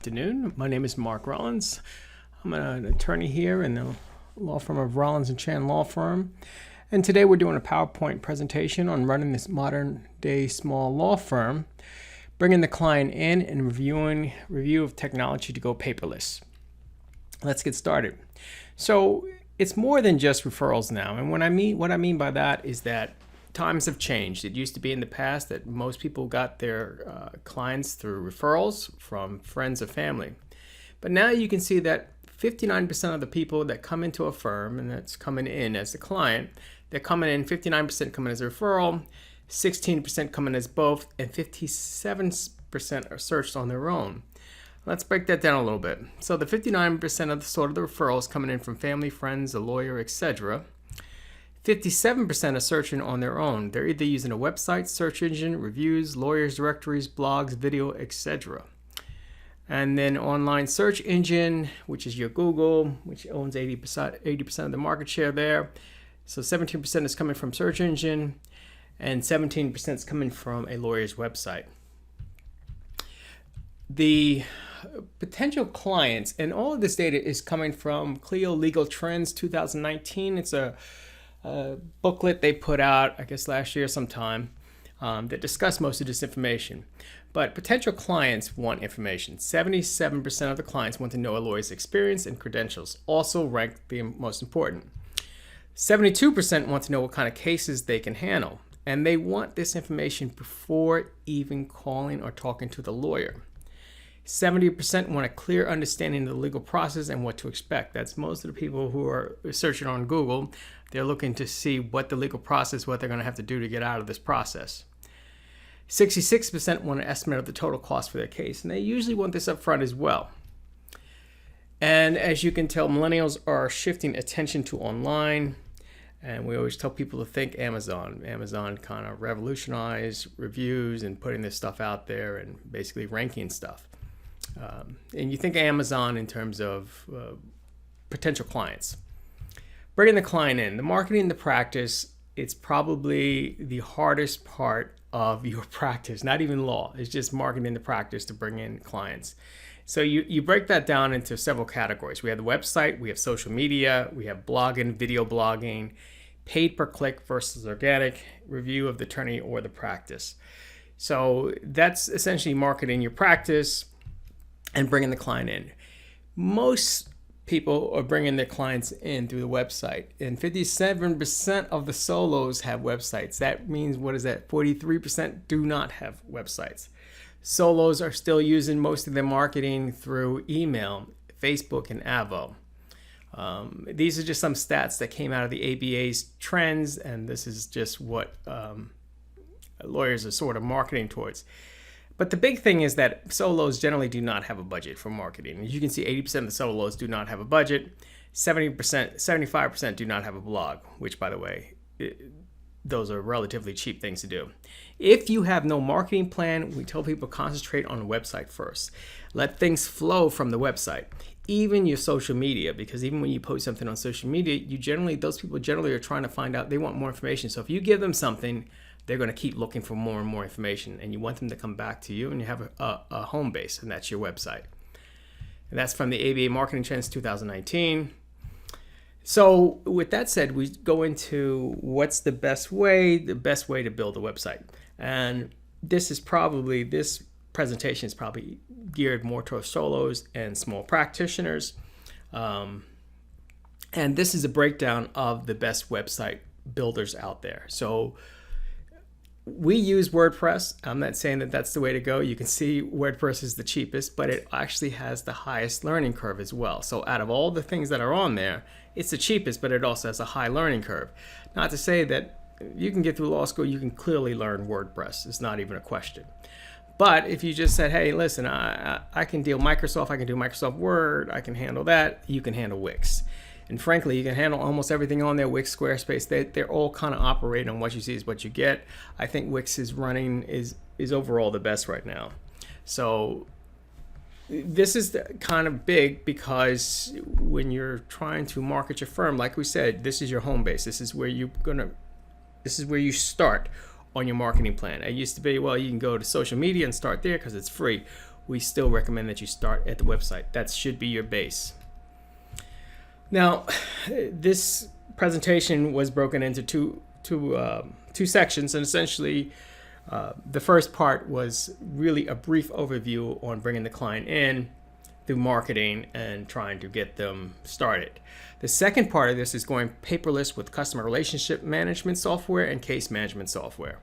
afternoon. My name is Mark Rollins. I'm an attorney here in the law firm of Rollins and Chan Law Firm. And today we're doing a PowerPoint presentation on running this modern day small law firm, bringing the client in and review of technology to go paperless. Let's get started. So it's more than just referrals now. And what I mean by that is that times have changed. It used to be in the past that most people got their clients through referrals from friends or family. But now you can see that 59% of the people that come into a firm, and that's coming in as the client, they're coming in, 59% coming as a referral, 16% coming as both, and 57% are searched on their own. Let's break that down a little bit. So the 59% of the referrals coming in from family, friends, a lawyer, etc. 57% are searching on their own. They're either using a website, search engine, reviews, lawyers, directories, blogs, video, etc. And then online search engine, which is your Google, which owns 80% of the market share there. So 17% is coming from search engine, and 17% is coming from a lawyer's website. The potential clients, and all of this data is coming from Clio Legal Trends 2019. It's a booklet they put out, I guess last year sometime, that discussed most of this information. But potential clients want information. 77% of the clients want to know a lawyer's experience and credentials, also ranked the most important. 72% want to know what kind of cases they can handle, and they want this information before even calling or talking to the lawyer. 70% want a clear understanding of the legal process and what to expect. That's most of the people who are searching on Google. They're looking to see what the legal process, what they're going to have to do to get out of this process. 66% want an estimate of the total cost for their case, and they usually want this up front as well. And as you can tell, millennials are shifting attention to online, and we always tell people to think Amazon. Amazon kind of revolutionized reviews and putting this stuff out there and basically ranking stuff. And you think Amazon in terms of potential clients. Bringing the client in, the marketing, the practice, it's probably the hardest part of your practice, not even law. It's just marketing the practice to bring in clients. So you break that down into several categories. We have the website, we have social media, we have blogging, video blogging, paid per click versus organic, review of the attorney or the practice. So that's essentially marketing your practice and bringing the client in. Most people are bringing their clients in through the website, and 57% of the solos have websites. That means, what is that? 43% do not have websites. Solos are still using most of their marketing through email, Facebook, and Avo. These are just some stats that came out of the ABA's trends, and this is just what lawyers are sort of marketing towards. But the big thing is that solos generally do not have a budget for marketing. As you can see, 80% of the solos do not have a budget. 75% do not have a blog, which, by the way, those are relatively cheap things to do. If you have no marketing plan, we tell people concentrate on the website first. Let things flow from the website. Even your social media, because even when you post something on social media, those people generally are trying to find out, they want more information. So if you give them something, they're going to keep looking for more and more information, and you want them to come back to you, and you have a home base, and that's your website. And that's from the ABA Marketing Trends 2019. So with that said, we go into what's the best way to build a website. And this presentation is probably geared more towards solos and small practitioners. And this is a breakdown of the best website builders out there. So we use WordPress. I'm not saying that that's the way to go. You can see WordPress is the cheapest, but it actually has the highest learning curve as well. So out of all the things that are on there, it's the cheapest, but it also has a high learning curve. Not to say that you can get through law school, you can clearly learn WordPress. It's not even a question. But if you just said, hey, listen, I can deal Microsoft, I can do Microsoft Word, I can handle that, you can handle Wix. And frankly, you can handle almost everything on there. Wix, Squarespace, they're all kind of operating on what you see is what you get. I think Wix is overall the best right now. So this is kind of big because when you're trying to market your firm, like we said, this is your home base. This is where you start on your marketing plan. It used to be, well, you can go to social media and start there because it's free. we still recommend that you start at the website. That should be your base. Now, this presentation was broken into two sections, and essentially the first part was really a brief overview on bringing the client in through marketing and trying to get them started. The second part of this is going paperless with customer relationship management software and case management software.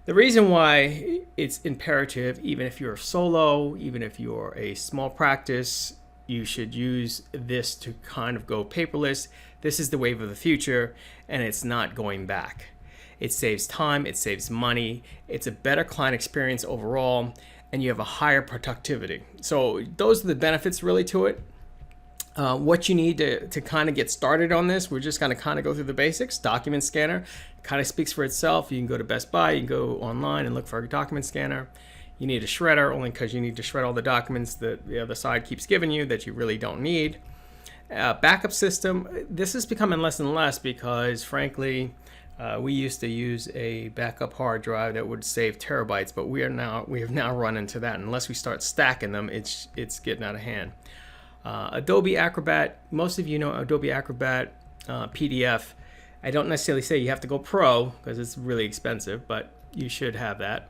The reason why it's imperative, even if you're solo, even if you're a small practice, you should use this to kind of go paperless. This is the wave of the future, and it's not going back. It saves time, it saves money, it's a better client experience overall, and you have a higher productivity. So those are the benefits really to it. What you need to kind of get started on this, we're just going to kind of go through the basics. Document scanner kind of speaks for itself. You can go to Best Buy, you can go online and look for a document scanner. You need a shredder only because you need to shred all the documents that the other side keeps giving you that you really don't need. Backup system, this is becoming less and less because frankly, we used to use a backup hard drive that would save terabytes, but we have now run into that. Unless we start stacking them, it's getting out of hand. Adobe Acrobat, most of you know Adobe Acrobat PDF. I don't necessarily say you have to go pro because it's really expensive, but you should have that.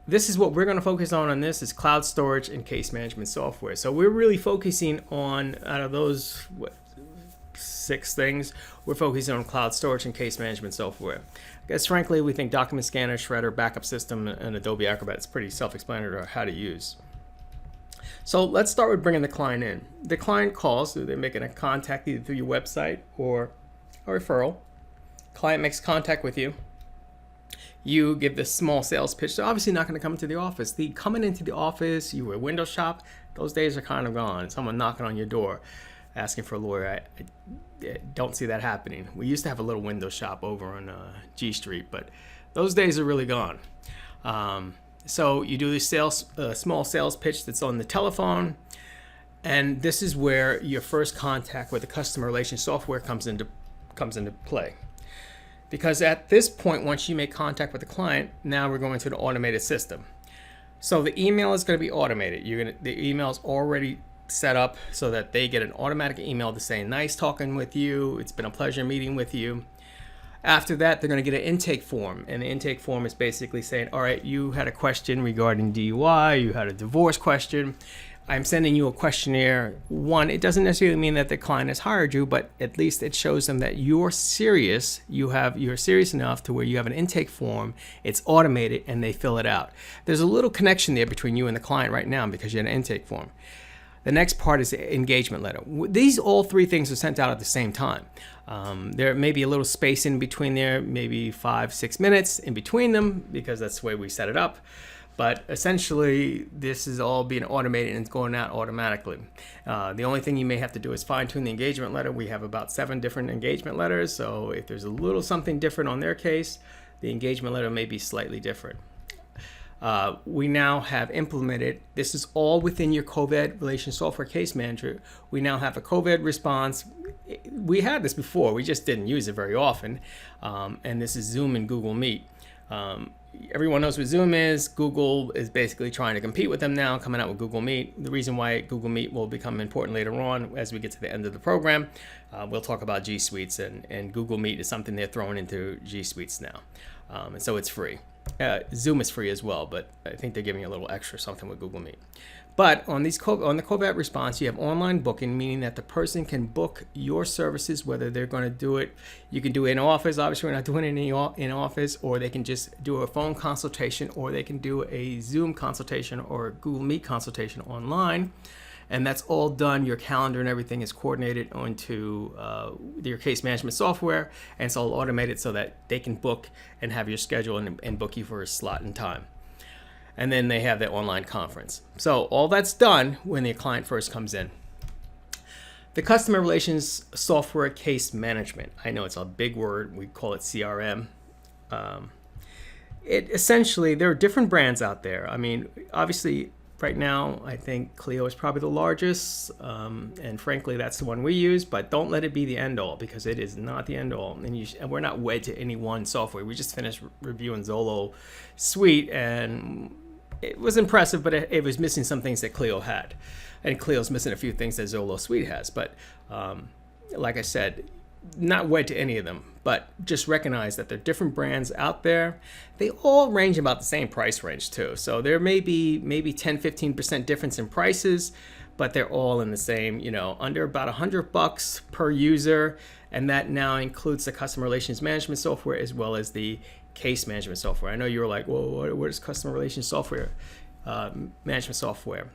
This is what we're going to focus on this is cloud storage and case management software. So we're really focusing on, out of those 6 things, we're focusing on cloud storage and case management software. I guess frankly, we think document scanner, shredder, backup system, and Adobe Acrobat is pretty self-explanatory how to use. So let's start with bringing the client in. The client calls, so they're making a contact either through your website or a referral. Client makes contact with you. You give this small sales pitch. They're obviously not going to come into the office. Coming into the office, you were a window shop, those days are kind of gone. Someone knocking on your door asking for a lawyer, I don't see that happening. We used to have a little window shop over on G Street, but those days are really gone. So you do this small sales pitch that's on the telephone, and this is where your first contact with the customer relations software comes into play. Because at this point, once you make contact with the client, now we're going to the automated system. So the email is going to be automated. The email is already set up so that they get an automatic email to say, nice talking with you, it's been a pleasure meeting with you. After that, they're going to get an intake form, and the intake form is basically saying, all right, you had a question regarding DUI, you had a divorce question, I'm sending you a questionnaire. One, it doesn't necessarily mean that the client has hired you, but at least it shows them that you're serious. You're serious enough to where you have an intake form, it's automated, and they fill it out. There's a little connection there between you and the client right now because you had an intake form. The next part is the engagement letter. All 3 things are sent out at the same time. There may be a little space in between there, maybe 5-6 minutes in between them because that's the way we set it up. But essentially, this is all being automated and it's going out automatically. The only thing you may have to do is fine-tune the engagement letter. We have about 7 different engagement letters, so if there's a little something different on their case, the engagement letter may be slightly different. We now have implemented, this is all within your COVID Relations Software Case Manager. We now have a COVID response. We had this before, we just didn't use it very often. And this is Zoom and Google Meet. Everyone knows what Zoom is. Google is basically trying to compete with them now, coming out with Google Meet. The reason why Google Meet will become important later on as we get to the end of the program, we'll talk about G Suites, and Google Meet is something they're throwing into G Suites now. And so it's free. Zoom is free as well, but I think they're giving you a little extra something with Google Meet. But on the COVID response, you have online booking, meaning that the person can book your services, whether they're going to do it. You can do it in office. Obviously, we're not doing it in office, or they can just do a phone consultation, or they can do a Zoom consultation or a Google Meet consultation online. And that's all done. Your calendar and everything is coordinated onto your case management software, and it's all automated so that they can book and have your schedule and book you for a slot and time. And then they have their online conference. So all that's done when the client first comes in. The customer relations software case management. I know it's a big word. We call it CRM. Essentially, there are different brands out there. I mean, obviously, right now, I think Clio is probably the largest, and frankly, that's the one we use, but don't let it be the end-all, because it is not the end-all, and we're not wed to any one software. We just finished reviewing Zolo Suite, and it was impressive, but it was missing some things that Clio had. And Clio's missing a few things that Zolo Suite has. But like I said, not wed to any of them, but just recognize that there are different brands out there. They all range about the same price range too. So there may be maybe 10-15% difference in prices, but they're all in the same, under about $100 per user. And that now includes the customer relations management software as well as the case management software. I know you were like, well, what is customer relations software, management software?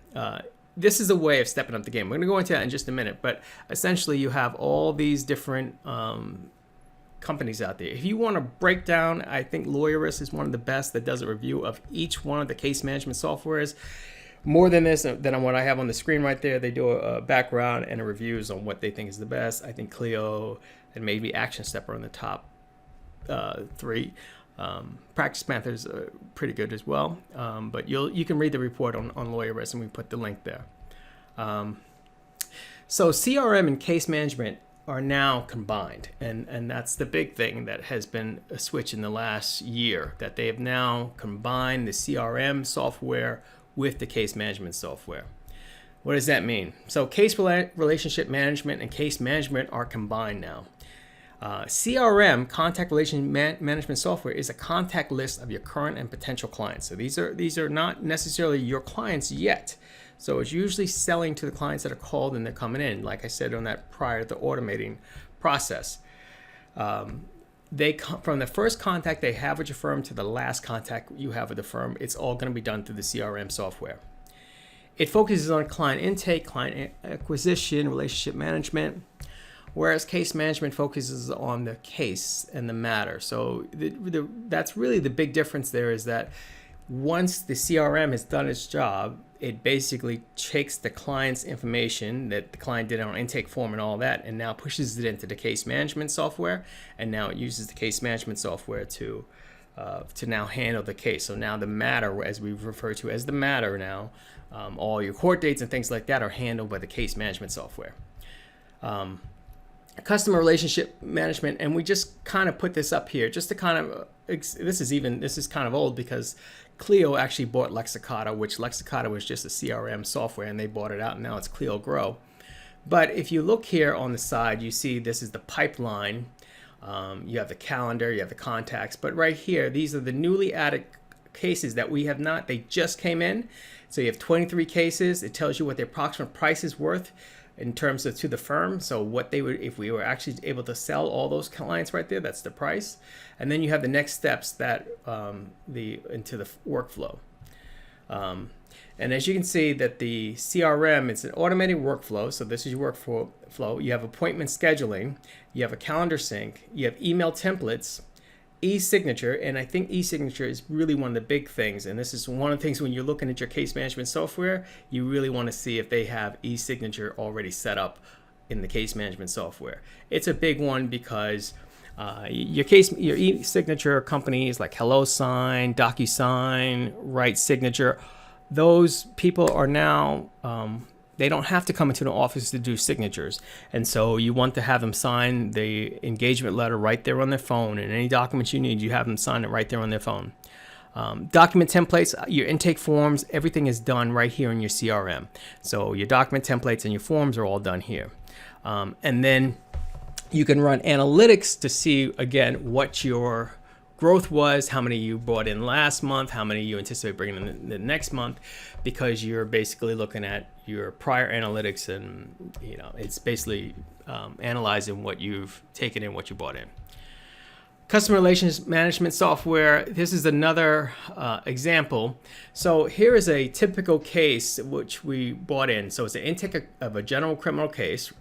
This is a way of stepping up the game. We're going to go into that in just a minute, but essentially you have all these different companies out there. If you want to break down, I think Lawyerist is one of the best that does a review of each one of the case management softwares. More than this, than what I have on the screen right there. They do a background and a reviews on what they think is the best. I think Clio and maybe Action Step are in the top 3. Practice Panther's pretty good as well, but you can read the report on Lawyerist, and we put the link there. So CRM and case management are now combined, and that's the big thing that has been a switch in the last year, that they have now combined the CRM software with the case management software. What does that mean? So case relationship management and case management are combined now. CRM, contact relation management software, is a contact list of your current and potential clients. So these are not necessarily your clients yet. So it's usually selling to the clients that are called and they're coming in. Like I said on that prior to the automating process, from the first contact they have with your firm to the last contact you have with the firm, it's all going to be done through the CRM software. It focuses on client intake, client acquisition, relationship management, whereas case management focuses on the case and the matter. So that's really the big difference there, is that once the CRM has done its job, it basically takes the client's information that the client did on intake form and all that, and now pushes it into the case management software, and now it uses the case management software to now handle the case. So now the matter, as we refer to as the matter now, all your court dates and things like that are handled by the case management software. Customer relationship management, and we just kind of put this up here just to kind of, this is kind of old because Clio actually bought Lexicata, which Lexicata was just a CRM software, and they bought it out, and now it's Clio Grow. But if you look here on the side, you see this is the pipeline. You have the calendar, you have the contacts, but right here, these are the newly added cases that we have not, they just came in. So you have 23 cases. It tells you what the approximate price is worth in terms of to the firm. So what they would, if we were actually able to sell all those clients right there, that's the price. And then you have the next steps that into the workflow. And as you can see that the CRM, it's an automated workflow. So this is your workflow. You have appointment scheduling, you have a calendar sync, you have email templates, e-signature, and I think e-signature is really one of the big things. And this is one of the things when you're looking at your case management software, you really want to see if they have e-signature already set up in the case management software. It's a big one because your e-signature companies like HelloSign, DocuSign, Right Signature, those people are now, they don't have to come into the office to do signatures. And so you want to have them sign the engagement letter right there on their phone, and any documents you need, you have them sign it right there on their phone. Document templates, your intake forms, everything is done right here in your CRM. So your document templates and your forms are all done here. And then you can run analytics to see, again, what your growth was, how many you brought in last month, how many you anticipate bringing in the next month, because you're basically looking at your prior analytics, and it's basically analyzing what you've taken in, what you bought in. Customer relations management software, this is another example. So here is a typical case which we bought in. So it's an intake of a general criminal case.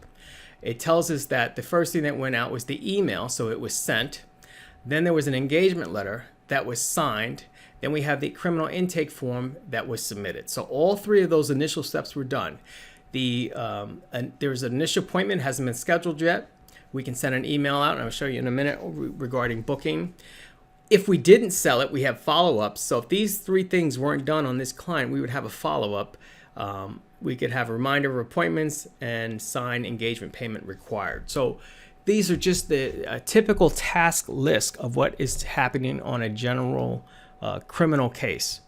It tells us that the first thing that went out was the email, so it was sent. Then there was an engagement letter that was signed. Then we have the criminal intake form that was submitted. So all three of those initial steps were done. There's an initial appointment, hasn't been scheduled yet. We can send an email out, and I'll show you in a minute regarding booking. If we didn't sell it, we have follow-ups. So if these three things weren't done on this client, we would have a follow-up. We could have a reminder of appointments and sign engagement payment required. So these are just a typical task list of what is happening on a general criminal case.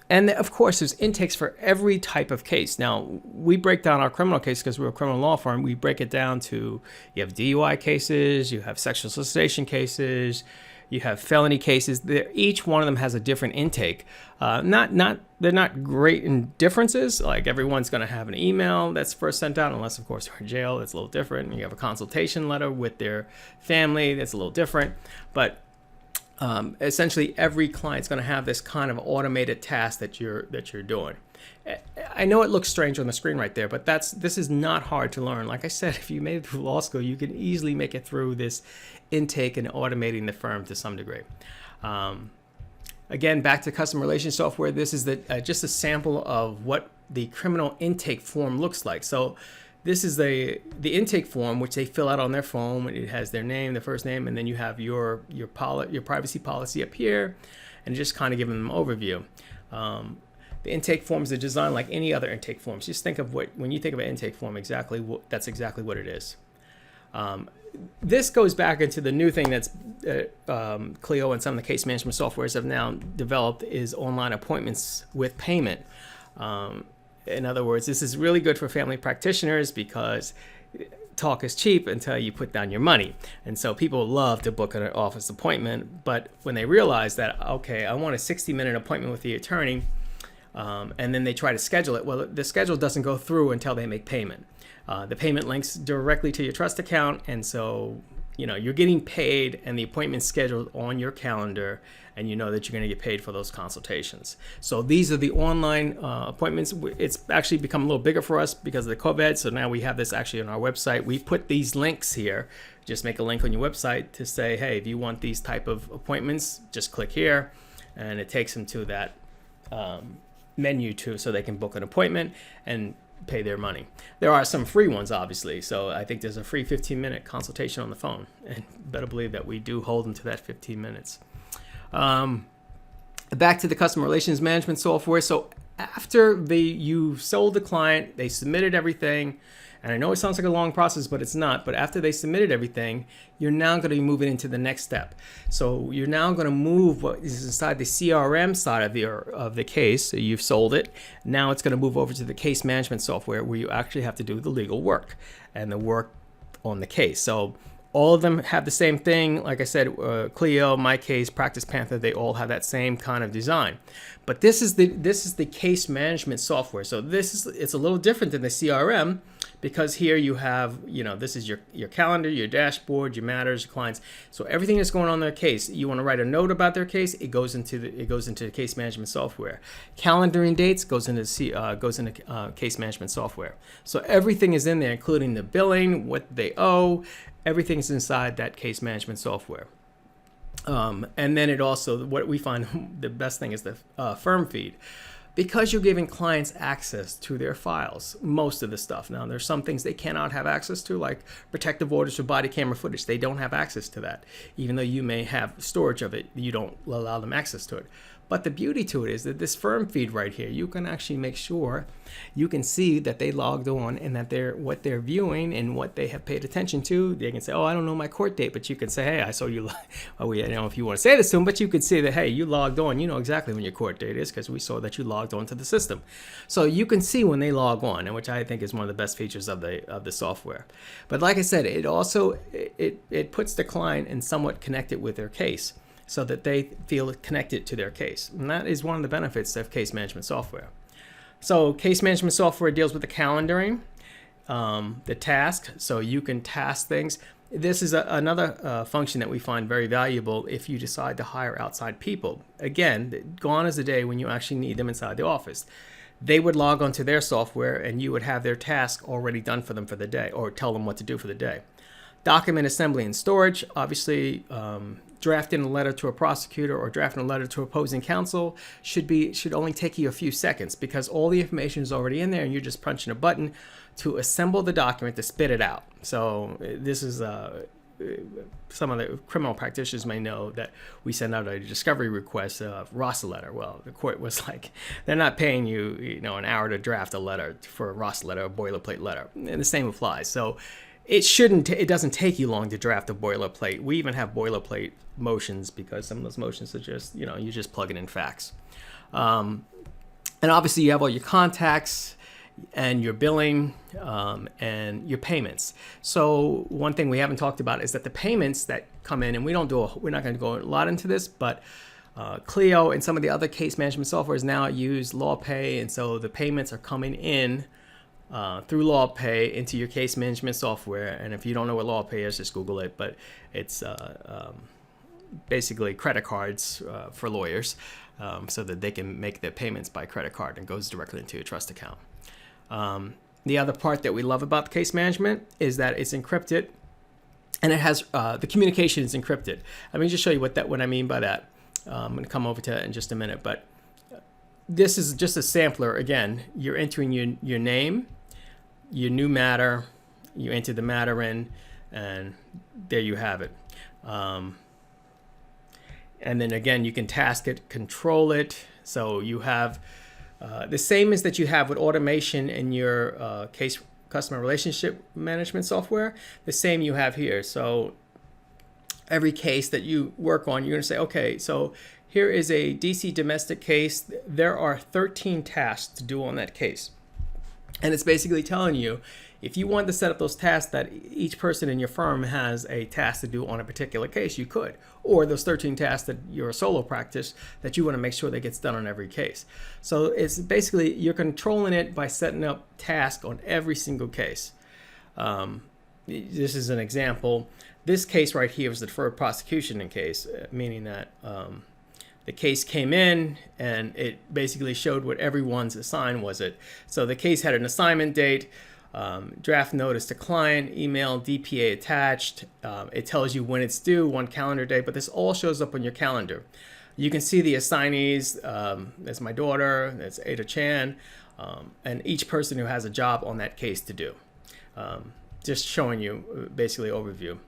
And of course, there's intakes for every type of case. Now, we break down our criminal case because we're a criminal law firm. We break it down to, you have DUI cases, you have sexual solicitation cases, you have felony cases. Each one of them has a different intake. They're not great in differences. Like everyone's going to have an email that's first sent out, unless of course they're in jail. That's a little different. You have a consultation letter with their family. That's a little different. But essentially, every client's going to have this kind of automated task that you're doing. I know it looks strange on the screen right there, but this is not hard to learn. Like I said, if you made it through law school, you can easily make it through this intake and automating the firm to some degree. Again, back to customer relations software. This is just a sample of what the criminal intake form looks like. So this is the intake form, which they fill out on their phone. It has their name, their first name, and then you have your privacy policy up here, and just kind of giving them an overview. The intake forms are designed like any other intake forms. Just think of when you think of an intake form, that's exactly what it is. This goes back into the new thing that's Clio and some of the case management softwares have now developed is online appointments with payment. In other words, this is really good for family practitioners because talk is cheap until you put down your money. And so people love to book an office appointment, but when they realize that, okay, I want a 60-minute appointment with the attorney, and then they try to schedule it, well, the schedule doesn't go through until they make payment. The payment links directly to your trust account, and so you're getting paid and the appointment's scheduled on your calendar, and you know that you're going to get paid for those consultations. So these are the online appointments. It's actually become a little bigger for us because of the COVID, so now we have this actually on our website. We put these links here. Just make a link on your website to say, hey, if you want these type of appointments, just click here, and it takes them to that menu so they can book an appointment and pay their money. There are some free ones, obviously. So I think there's a free 15-minute consultation on the phone, and better believe that we do hold them to that 15 minutes. Back to the customer relations management software. So after you sold the client, they submitted everything, and I know it sounds like a long process, but it's not. But after they submitted everything, you're now going to be moving into the next step. So you're now going to move what is inside the CRM side of the case. So you've sold it. Now it's going to move over to the case management software where you actually have to do the legal work and the work on the case. So all of them have the same thing. Like I said, Clio, My Case, Practice Panther, they all have that same kind of design. But this is the case management software. So it's a little different than the CRM because here you have, this is your calendar, your dashboard, your matters, your clients. So everything that's going on in their case, you want to write a note about their case, it goes into the case management software. Calendaring dates goes into case management software. So everything is in there, including the billing, what they owe. Everything's inside that case management software. And then it also, what we find the best thing is the firm feed. Because you're giving clients access to their files, most of the stuff. Now, there's some things they cannot have access to, like protective orders for body camera footage. They don't have access to that. Even though you may have storage of it, you don't allow them access to it. But the beauty to it is that this firm feed right here, you can actually make sure you can see that they logged on and that what they're viewing and what they have paid attention to. They can say, oh, I don't know my court date, but you can say, hey, I saw you. Oh, I don't know if you want to say this to them, but you could see that, hey, you logged on. You know exactly when your court date is because we saw that you logged on to the system. So you can see when they log on, and which I think is one of the best features of the software. But like I said, it also it puts the client in somewhat connected with their case, so that they feel connected to their case. And that is one of the benefits of case management software. So case management software deals with the calendaring, the task, so you can task things. This is another function that we find very valuable if you decide to hire outside people. Again, gone is the day when you actually need them inside the office. They would log onto their software and you would have their task already done for them for the day, or tell them what to do for the day. Document assembly and storage, obviously, drafting a letter to a prosecutor or drafting a letter to opposing counsel should only take you a few seconds because all the information is already in there and you're just punching a button to assemble the document to spit it out. So this is some of the criminal practitioners may know that we send out a discovery request, ROSA letter. Well, the court was like, they're not paying you, an hour to draft a letter for a ROSA letter, a boilerplate letter, and the same applies. So It doesn't take you long to draft a boilerplate. We even have boilerplate motions because some of those motions are just, you just plug it in fax. And obviously you have all your contacts and your billing and your payments. So one thing we haven't talked about is that the payments that come in, and we're not going to go a lot into this, but Clio and some of the other case management softwares now use LawPay, and so the payments are coming in through LawPay into your case management software. And if you don't know what LawPay is, just Google it. But it's basically credit cards for lawyers, so that they can make their payments by credit card and goes directly into your trust account. The other part that we love about the case management is that it's encrypted, and it has the communication is encrypted. Let me just show you what I mean by that. I'm going to come over to that in just a minute, but this is just a sampler. Again, you're entering your name, your new matter, you enter the matter in, and there you have it. And then again, you can task it, control it. So you have the same as that you have with automation in your case customer relationship management software, the same you have here. So every case that you work on, you're going to say, okay, so here is a DC domestic case. There are 13 tasks to do on that case. And it's basically telling you, if you want to set up those tasks that each person in your firm has a task to do on a particular case, you could. Or those 13 tasks that you're a solo practice that you want to make sure that gets done on every case. So it's basically, you're controlling it by setting up tasks on every single case. This is an example. This case right here was the deferred prosecution case, meaning that the case came in and it basically showed what everyone's assigned was it. So the case had an assignment date, draft notice to client, email, DPA attached. It tells you when it's due, one calendar day, but this all shows up on your calendar. You can see the assignees. That's my daughter, that's Ada Chan, and each person who has a job on that case to do. Just showing you basically overview.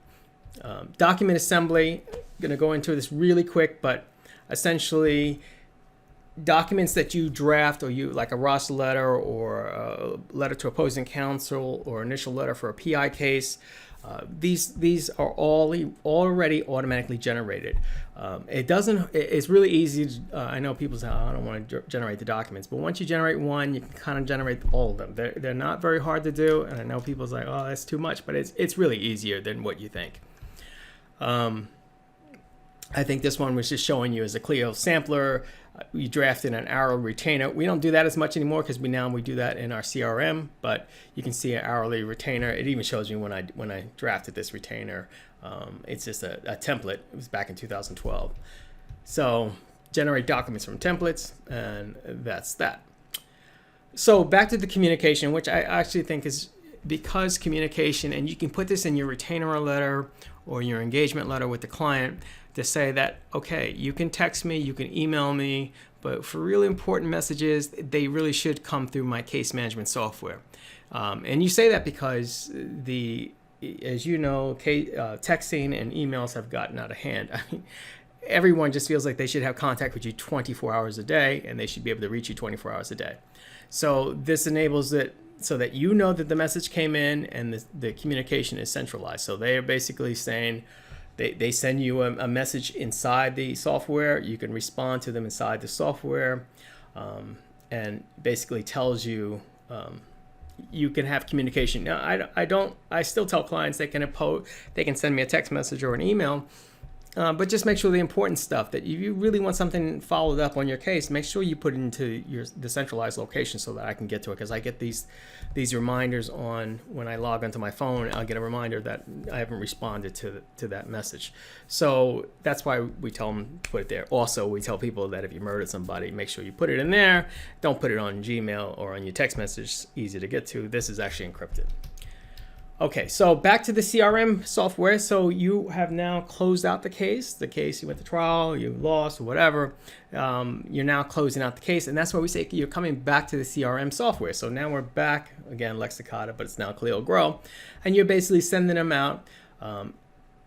Document assembly, going to go into this really quick, but essentially documents that you draft, or you like a roster letter or a letter to opposing counsel or initial letter for a PI case, these are all already automatically generated. It's really easy. I know people say, I don't want to generate the documents, but once you generate one, you can kind of generate all of them. They're not very hard to do, and I know people say, oh, that's too much, but it's really easier than what you think. I think this one was just showing you as a Clio sampler. We drafted an hourly retainer. We don't do that as much anymore because we do that in our CRM, but you can see an hourly retainer. It even shows me when I drafted this retainer. It's just a template. It was back in 2012. So generate documents from templates, and that's that. So back to the communication, which I actually think is, because communication, and you can put this in your retainer letter or your engagement letter with the client, to say that, okay, you can text me, you can email me, but for really important messages, they really should come through my case management software. And you say that because as you know, texting and emails have gotten out of hand. I mean, everyone just feels like they should have contact with you 24 hours a day, and they should be able to reach you 24 hours a day. So this enables it so that you know that the message came in and the communication is centralized. So they are basically saying, they send you a message inside the software. You can respond to them inside the software, and basically tells you you can have communication. Now, I still tell clients they can send me a text message or an email, but just make sure the important stuff, that if you really want something followed up on your case, make sure you put it into the centralized location so that I can get to it. Because I get these reminders on when I log onto my phone. I'll get a reminder that I haven't responded to that message. So that's why we tell them to put it there. Also, we tell people that if you murdered somebody, make sure you put it in there. Don't put it on Gmail or on your text message. Easy to get to. This is actually encrypted. Okay, so back to the CRM software. So you have now closed out the case. You went to trial, you lost, or whatever. You're now closing out the case, and that's why we say you're coming back to the CRM software. So now we're back, again, Lexicata, but it's now Clio Grow, and you're basically sending them out.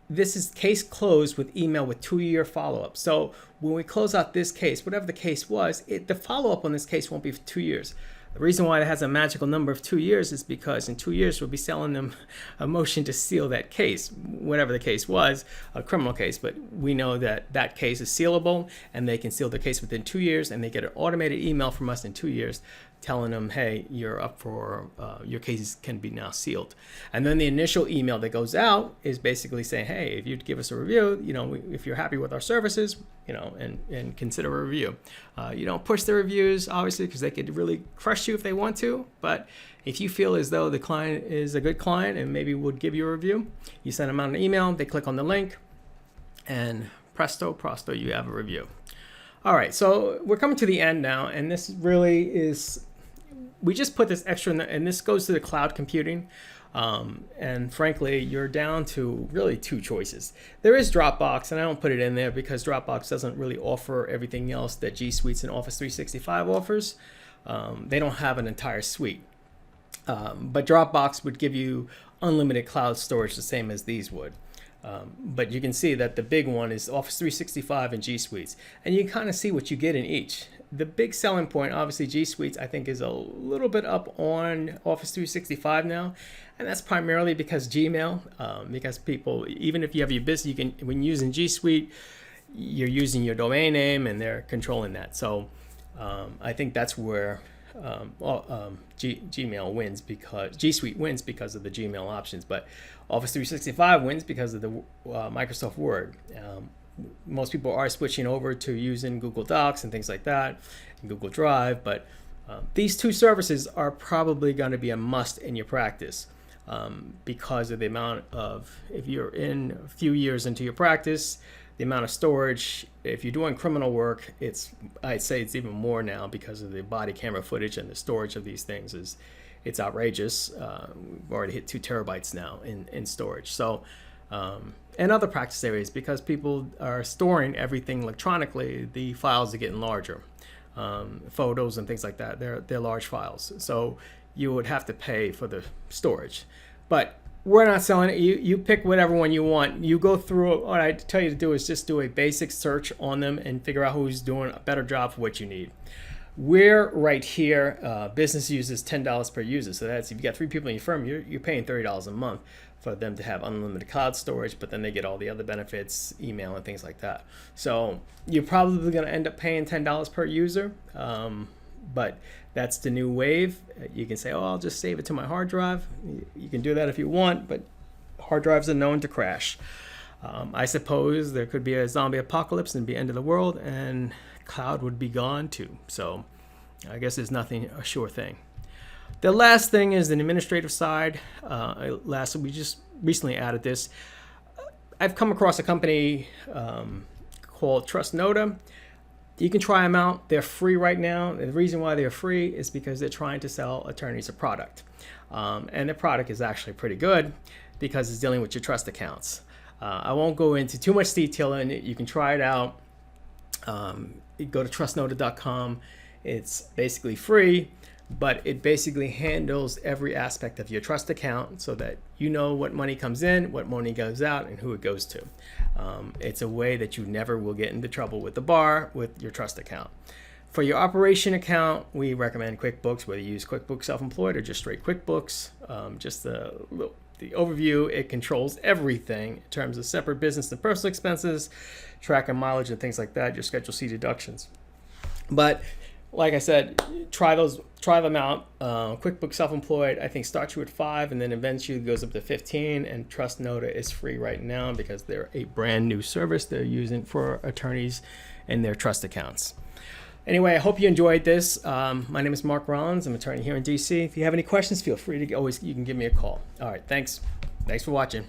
This is case closed with email with 2-year follow-up. So when we close out this case, whatever the case was, the follow-up on this case won't be for 2 years. The reason why it has a magical number of 2 years is because in 2 years we'll be selling them a motion to seal that case, whatever the case was, a criminal case. But we know that that case is sealable, and they can seal the case within 2 years, and they get an automated email from us in 2 years telling them, hey, you're up for, your cases can be now sealed. And then the initial email that goes out is basically saying, hey, if you'd give us a review, if you're happy with our services, and consider a review. You don't push the reviews, obviously, because they could really crush you if they want to. But if you feel as though the client is a good client and maybe would give you a review, you send them out an email, they click on the link, and presto, prosto, you have a review. All right, so we're coming to the end now, and this really is, we just put this extra in the, and this goes to the cloud computing. And frankly, you're down to really two choices. There is Dropbox, and I don't put it in there because Dropbox doesn't really offer everything else that G Suites and Office 365 offers. They don't have an entire suite. But Dropbox would give you unlimited cloud storage, the same as these would. But you can see that the big one is Office 365 and G Suites, and you kind of see what you get in each. The big selling point, obviously, G Suites, I think, is a little bit up on Office 365 now, and that's primarily because Gmail, because people, even if you have your business, you can, when using G Suite, you're using your domain name, and they're controlling that. So I think that's where Gmail wins, because G Suite wins because of the Gmail options, but Office 365 wins because of the Microsoft Word. Most people are switching over to using Google Docs and things like that, and Google Drive, but these two services are probably going to be a must in your practice because of the amount of, if you're in a few years into your practice, the amount of storage. If you're doing criminal work, I'd say it's even more now because of the body camera footage, and the storage of these things it's outrageous. We've already hit 2 terabytes now in storage. So, and other practice areas, because people are storing everything electronically, the files are getting larger. Photos and things like that, they're large files. So you would have to pay for the storage. But we're not selling it. You pick whatever one you want. You go through it. What I tell you to do is just do a basic search on them and figure out who's doing a better job for what you need. We're right here. Business uses $10 per user. So that's, if you got 3 people in your firm, you're paying $30 a month for them to have unlimited cloud storage, but then they get all the other benefits, email and things like that. So you're probably going to end up paying $10 per user. But that's the new wave. You can say, oh, I'll just save it to my hard drive. You can do that if you want, but hard drives are known to crash. I suppose there could be a zombie apocalypse and be end of the world, and cloud would be gone too. So I guess there's nothing a sure thing. The last thing is the administrative side. We just recently added this. I've come across a company called TrustNota. You can try them out. They're free right now. The reason why they're free is because they're trying to sell attorneys a product. And the product is actually pretty good because it's dealing with your trust accounts. I won't go into too much detail in it. You can try it out. You go to trustnota.com. It's basically free, but it basically handles every aspect of your trust account so that you know what money comes in, what money goes out, and who it goes to. It's a way that you never will get into trouble with the bar with your trust account. For your operation account, we recommend QuickBooks, whether you use QuickBooks Self-Employed or just straight QuickBooks. Just the overview, it controls everything in terms of separate business and personal expenses, tracking mileage and things like that, your Schedule C deductions. But like I said, try them out. QuickBooks Self-Employed, I think, starts you at 5 and then eventually goes up to 15. And TrustNota is free right now because they're a brand new service they're using for attorneys and their trust accounts. Anyway, I hope you enjoyed this. My name is Mark Rollins. I'm an attorney here in DC. If you have any questions, feel free to you can give me a call. All right, thanks. Thanks for watching.